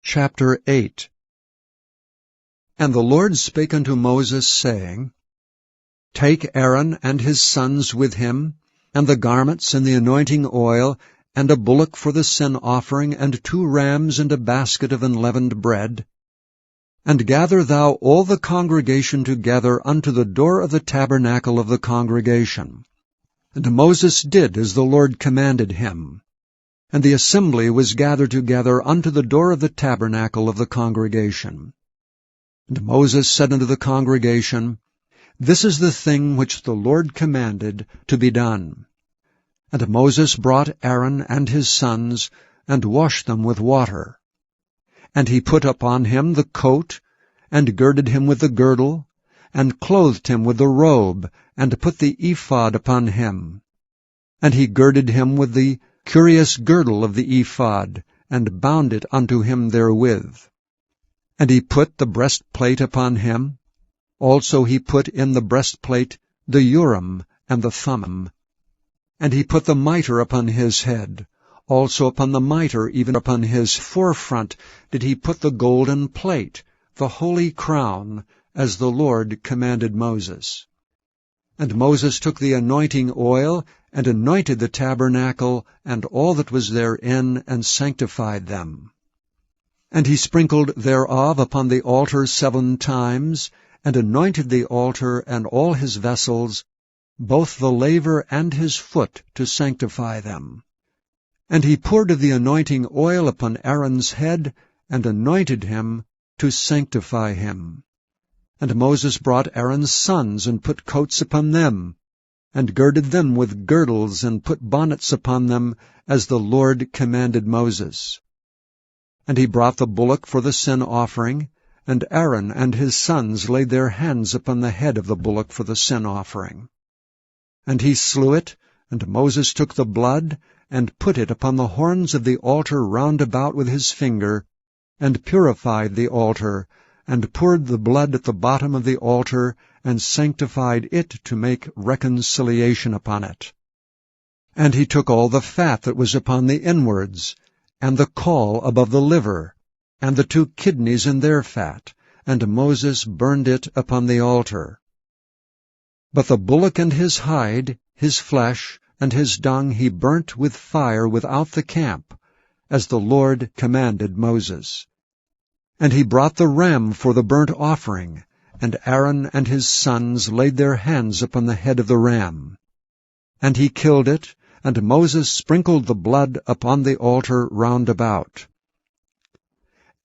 Chapter 8. And the Lord spake unto Moses, saying, Take Aaron and his sons with him, and the garments and the anointing oil, and a bullock for the sin offering, and 2 rams, and a basket of unleavened bread. And gather thou all the congregation together unto the door of the tabernacle of the congregation. And Moses did as the Lord commanded him. And the assembly was gathered together unto the door of the tabernacle of the congregation. And Moses said unto the congregation, This is the thing which the Lord commanded to be done. And Moses brought Aaron and his sons, and washed them with water. And he put upon him the coat, and girded him with the girdle, and clothed him with the robe, and put the ephod upon him. And he girded him with the curious girdle of the ephod, and bound it unto him therewith. And he put the breastplate upon him. Also he put in the breastplate the Urim and the Thummim. And he put the mitre upon his head. Also upon the mitre, even upon his forefront, did he put the golden plate, the holy crown, as the Lord commanded Moses. And Moses took the anointing oil, and anointed the tabernacle, and all that was therein, and sanctified them. And he sprinkled thereof upon the altar 7 times, and anointed the altar and all his vessels, both the laver and his foot, to sanctify them. And he poured of the anointing oil upon Aaron's head, and anointed him to sanctify him. And Moses brought Aaron's sons, and put coats upon them, and girded them with girdles, and put bonnets upon them, as the Lord commanded Moses. And he brought the bullock for the sin offering, and Aaron and his sons laid their hands upon the head of the bullock for the sin offering. And he slew it, and Moses took the blood, and put it upon the horns of the altar round about with his finger, and purified the altar, and poured the blood at the bottom of the altar, and sanctified it to make reconciliation upon it. And he took all the fat that was upon the inwards, and the caul above the liver, and the 2 kidneys in their fat, and Moses burned it upon the altar. But the bullock and his hide, his flesh, and his dung he burnt with fire without the camp, as the Lord commanded Moses. And he brought the ram for the burnt offering, and Aaron and his sons laid their hands upon the head of the ram. And he killed it, and Moses sprinkled the blood upon the altar round about.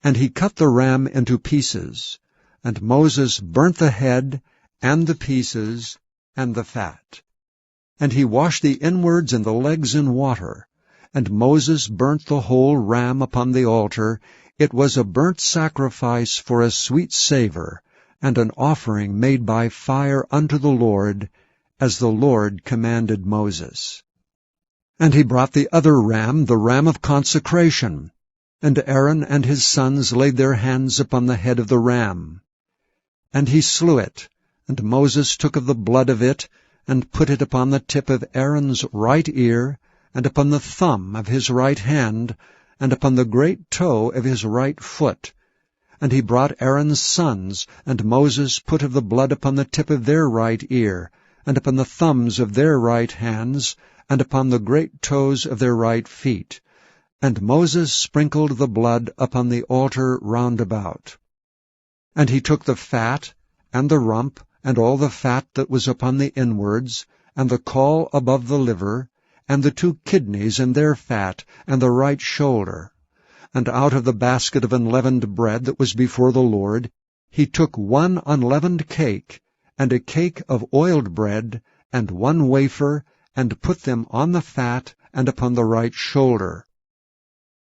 And he cut the ram into pieces, and Moses burnt the head, and the pieces, and the fat. And he washed the inwards and the legs in water, and Moses burnt the whole ram upon the altar. It was a burnt sacrifice for a sweet savour, and an offering made by fire unto the Lord, as the Lord commanded Moses. And he brought the other ram, the ram of consecration, and Aaron and his sons laid their hands upon the head of the ram. And he slew it, and Moses took of the blood of it, and put it upon the tip of Aaron's right ear, and upon the thumb of his right hand, and upon the great toe of his right foot. And he brought Aaron's sons, and Moses put of the blood upon the tip of their right ear, and upon the thumbs of their right hands, and upon the great toes of their right feet. And Moses sprinkled the blood upon the altar round about. And he took the fat, and the rump, and all the fat that was upon the inwards, and the caul above the liver, and the 2 kidneys and their fat, and the right shoulder. And out of the basket of unleavened bread that was before the Lord, he took 1 unleavened cake, and a cake of oiled bread, and 1 wafer, and put them on the fat, and upon the right shoulder.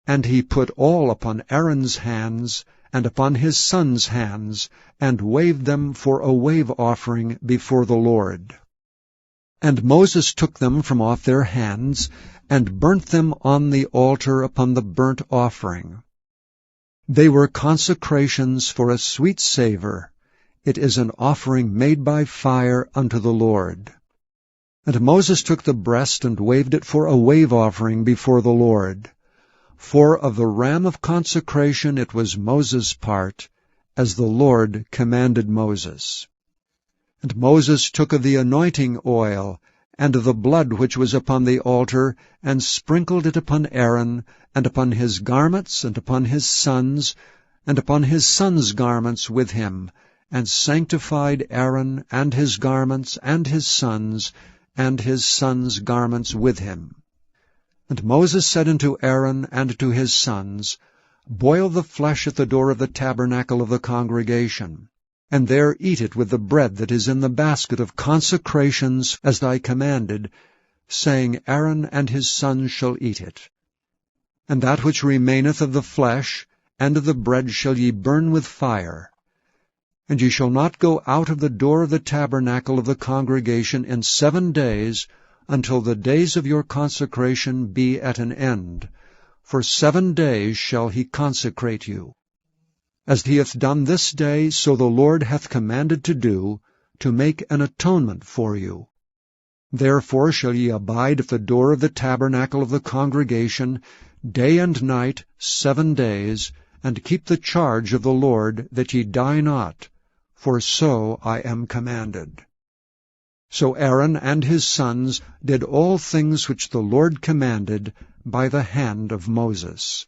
And he put all upon Aaron's hands, and upon his sons' hands, and waved them for a wave offering before the Lord. And Moses took them from off their hands, and burnt them on the altar upon the burnt offering. They were consecrations for a sweet savour. It is an offering made by fire unto the Lord. And Moses took the breast, and waved it for a wave offering before the Lord. For of the ram of consecration it was Moses' part, as the Lord commanded Moses. And Moses took of the anointing oil, and of the blood which was upon the altar, and sprinkled it upon Aaron, and upon his garments, and upon his sons, and upon his sons' garments with him, and sanctified Aaron, and his garments, and his sons' garments with him. And Moses said unto Aaron and to his sons, Boil the flesh at the door of the tabernacle of the congregation, and there eat it with the bread that is in the basket of consecrations, as I commanded, saying, Aaron and his sons shall eat it. And that which remaineth of the flesh and of the bread shall ye burn with fire. And ye shall not go out of the door of the tabernacle of the congregation in 7 days, until the days of your consecration be at an end. For 7 days shall he consecrate you. As he hath done this day, so the Lord hath commanded to do, to make an atonement for you. Therefore shall ye abide at the door of the tabernacle of the congregation, day and night 7 days, and keep the charge of the Lord, that ye die not, for so I am commanded. So Aaron and his sons did all things which the Lord commanded by the hand of Moses.